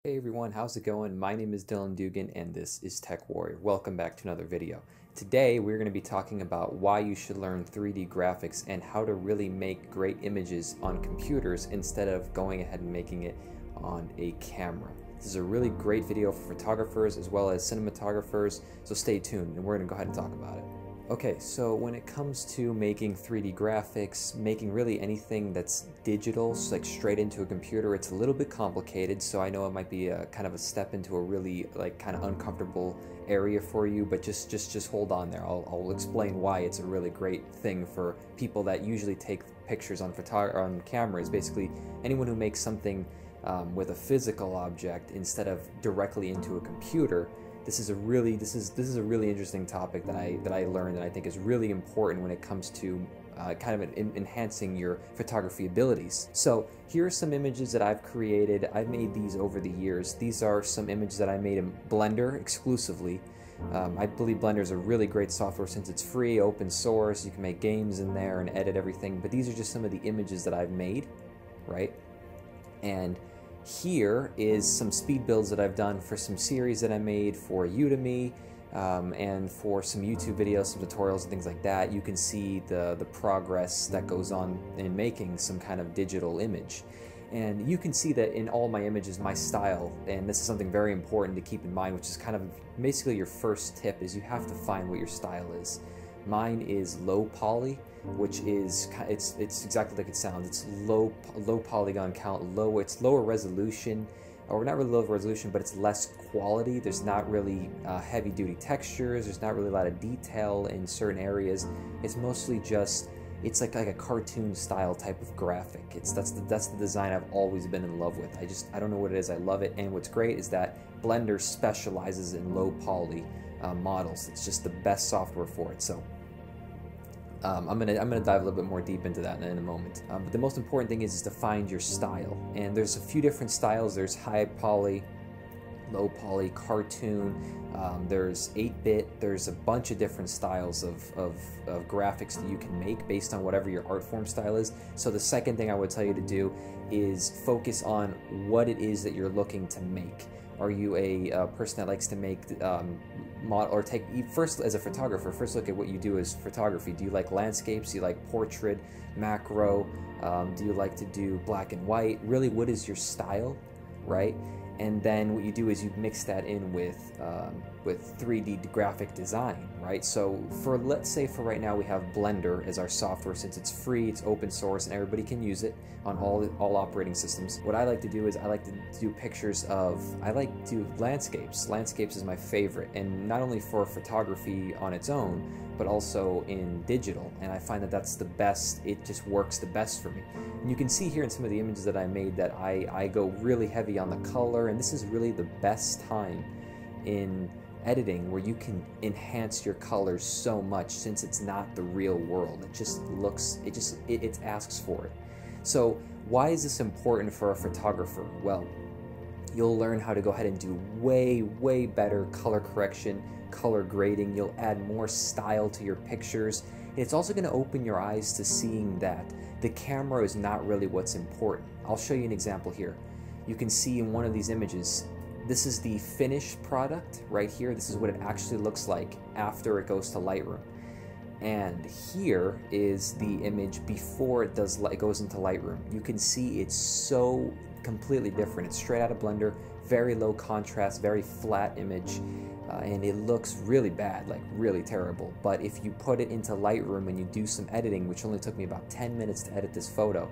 Hey everyone, how's it going? My name is Dslrguide and this is Tech Warrior. Welcome back to another video. Today we're going to be talking about why you should learn 3D graphics and how to really make great images on computers instead of going ahead and making it on a camera. This is a really great video for photographers as well as cinematographers, so stay tuned and we're going to go ahead and talk about it. Okay, so when it comes to making 3D graphics, making really anything that's digital, so like straight into a computer, it's a little bit complicated, so I know it might be a kind of a step into a really kind of uncomfortable area for you, but just hold on there. I'll explain why it's a really great thing for people that usually take pictures on cameras. Basically, anyone who makes something with a physical object instead of directly into a computer. This is a really interesting topic that I learned and I think is really important when it comes to kind of enhancing your photography abilities. So here are some images that I've created. I've made these over the years. These are some images that I made in Blender exclusively. I believe Blender is a really great software since it's free, open source. You can make games in there and edit everything. But these are just some of the images that I've made, right? And here is some speed builds that I've done for some series that I made for Udemy and for some YouTube videos, some tutorials and things like that. You can see the progress that goes on in making some kind of digital image. And you can see that in all my images, my style, and this is something very important to keep in mind, which is kind of basically your first tip, is you have to find what your style is. Mine is low poly, which is it's exactly like it sounds. It's low polygon count, it's lower resolution, or not really low resolution, but it's less quality. There's not really heavy duty textures. There's not really a lot of detail in certain areas. It's mostly just like a cartoon style type of graphic. That's the design I've always been in love with. I don't know what it is. I love it, and what's great is that Blender specializes in low poly models. It's just the best software for it. So I'm gonna dive a little bit more deep into that in a moment. But the most important thing is to find your style. And there's a few different styles. There's high poly, low poly, cartoon. There's 8-bit. There's a bunch of different styles of graphics that you can make based on whatever your art form style is. So the second thing I would tell you to do is focus on what it is that you're looking to make. Are you a person that likes to make first as a photographer, first look at what you do as photography. Do you like landscapes? Do you like portrait, macro? Do you like to do black and white? Really, what is your style, right? And then what you do is you mix that in with 3D graphic design, right? So let's say for right now we have Blender as our software. Since it's free, it's open source, and everybody can use it on all operating systems. What I like to do is I like to do landscapes. Landscapes is my favorite, and not only for photography on its own, but also in digital. And I find that that's the best. It just works the best for me. And you can see here in some of the images that I made that I go really heavy on the color, and this is really the best time in editing where you can enhance your colors so much, since it's not the real world. It asks for it. So why is this important for a photographer? Well, you'll learn how to go ahead and do way better color correction, color grading. You'll add more style to your pictures. And it's also going to open your eyes to seeing that the camera is not really what's important. I'll show you an example here. You can see in one of these images, this is the finished product right here. This is what it actually looks like after it goes to Lightroom. And here is the image before it goes into Lightroom. You can see it's so completely different. It's straight out of Blender, very low contrast, very flat image, and it looks really bad, like really terrible. But if you put it into Lightroom and you do some editing, which only took me about 10 minutes to edit this photo,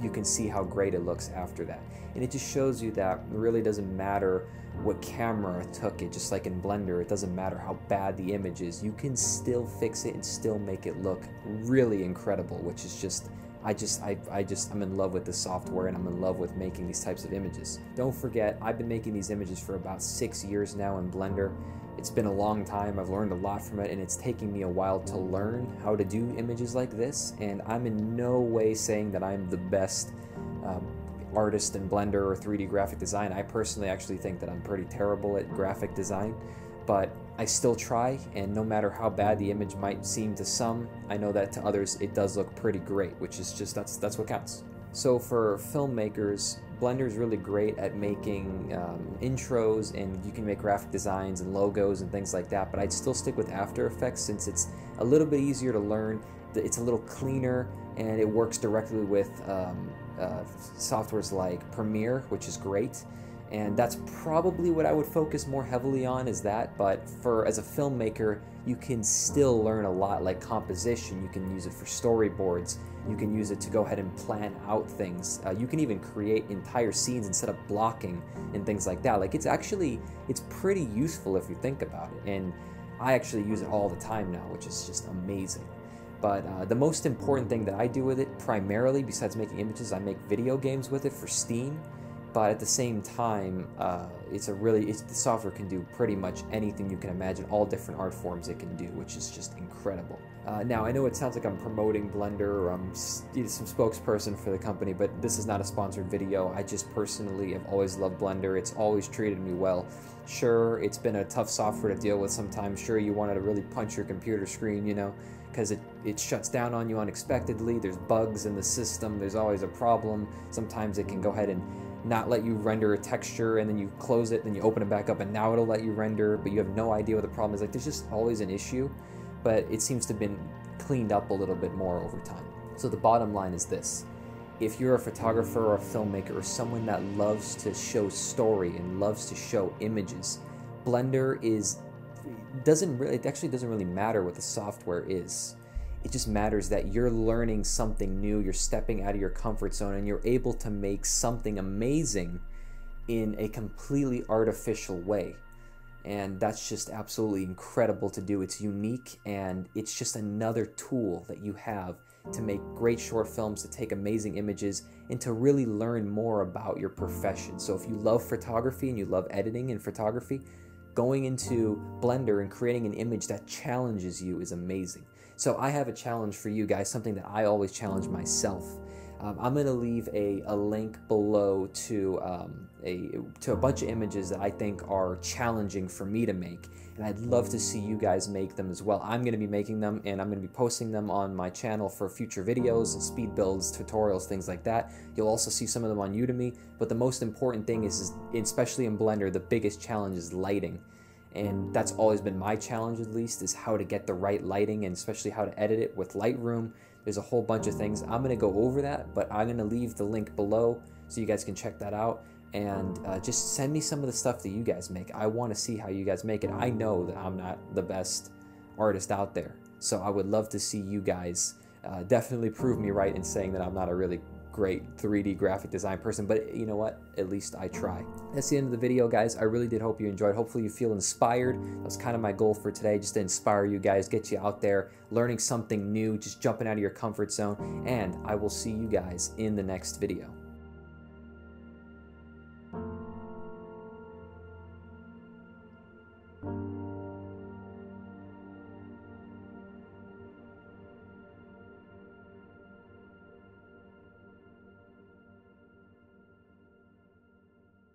you can see how great it looks after that. And it just shows you that it really doesn't matter what camera took it. Just like in Blender, it doesn't matter how bad the image is. You can still fix it and still make it look really incredible, which is just, I'm in love with this software, and I'm in love with making these types of images. Don't forget, I've been making these images for about 6 years now in Blender. It's been a long time. I've learned a lot from it, and it's taking me a while to learn how to do images like this. And I'm in no way saying that I'm the best artist in Blender or 3D graphic design. I personally actually think that I'm pretty terrible at graphic design, but I still try, and no matter how bad the image might seem to some, I know that to others it does look pretty great, which is just, that's what counts. So for filmmakers, Blender is really great at making intros, and you can make graphic designs and logos and things like that, but I'd still stick with After Effects since it's a little bit easier to learn, it's a little cleaner, and it works directly with softwares like Premiere, which is great. And that's probably what I would focus more heavily on, is that. But as a filmmaker, you can still learn a lot, like composition. You can use it for storyboards. You can use it to go ahead and plan out things. You can even create entire scenes instead of blocking and things like that. Like, it's pretty useful if you think about it. And I actually use it all the time now, which is just amazing. But the most important thing that I do with it, primarily, besides making images, I make video games with it for Steam. But at the same time, the software can do pretty much anything you can imagine, all different art forms it can do, which is just incredible. Now, I know it sounds like I'm promoting Blender, or I'm some spokesperson for the company, but this is not a sponsored video. I just personally have always loved Blender. It's always treated me well. Sure, it's been a tough software to deal with sometimes. Sure, you wanted to really punch your computer screen, you know, because it shuts down on you unexpectedly. There's bugs in the system. There's always a problem. Sometimes it can go ahead and not let you render a texture, and then you close it, then you open it back up, and now it'll let you render, but you have no idea what the problem is. Like, there's just always an issue, but it seems to have been cleaned up a little bit more over time. So the bottom line is this: if you're a photographer or a filmmaker or someone that loves to show story and loves to show images, Blender it actually doesn't really matter what the software is. It just matters that you're learning something new, you're stepping out of your comfort zone, and you're able to make something amazing in a completely artificial way. And that's just absolutely incredible to do. It's unique, and it's just another tool that you have to make great short films, to take amazing images, and to really learn more about your profession. So if you love photography and you love editing and photography, going into Blender and creating an image that challenges you is amazing. So I have a challenge for you guys, something that I always challenge myself. I'm going to leave a link below to a bunch of images that I think are challenging for me to make, and I'd love to see you guys make them as well. I'm going to be making them, and I'm going to be posting them on my channel for future videos, speed builds, tutorials, things like that. You'll also see some of them on Udemy, but the most important thing is especially in Blender, the biggest challenge is lighting. And that's always been my challenge, at least, is how to get the right lighting, and especially how to edit it with Lightroom. There's a whole bunch of things. I'm going to go over that, but I'm going to leave the link below so you guys can check that out. And just send me some of the stuff that you guys make. I want to see how you guys make it. I know that I'm not the best artist out there, so I would love to see you guys definitely prove me right in saying that I'm not a really great 3D graphic design person, but you know what? At least I try. That's the end of the video, guys. I really did hope you enjoyed. Hopefully you feel inspired. That was kind of my goal for today, just to inspire you guys, get you out there, learning something new, just jumping out of your comfort zone, and I will see you guys in the next video.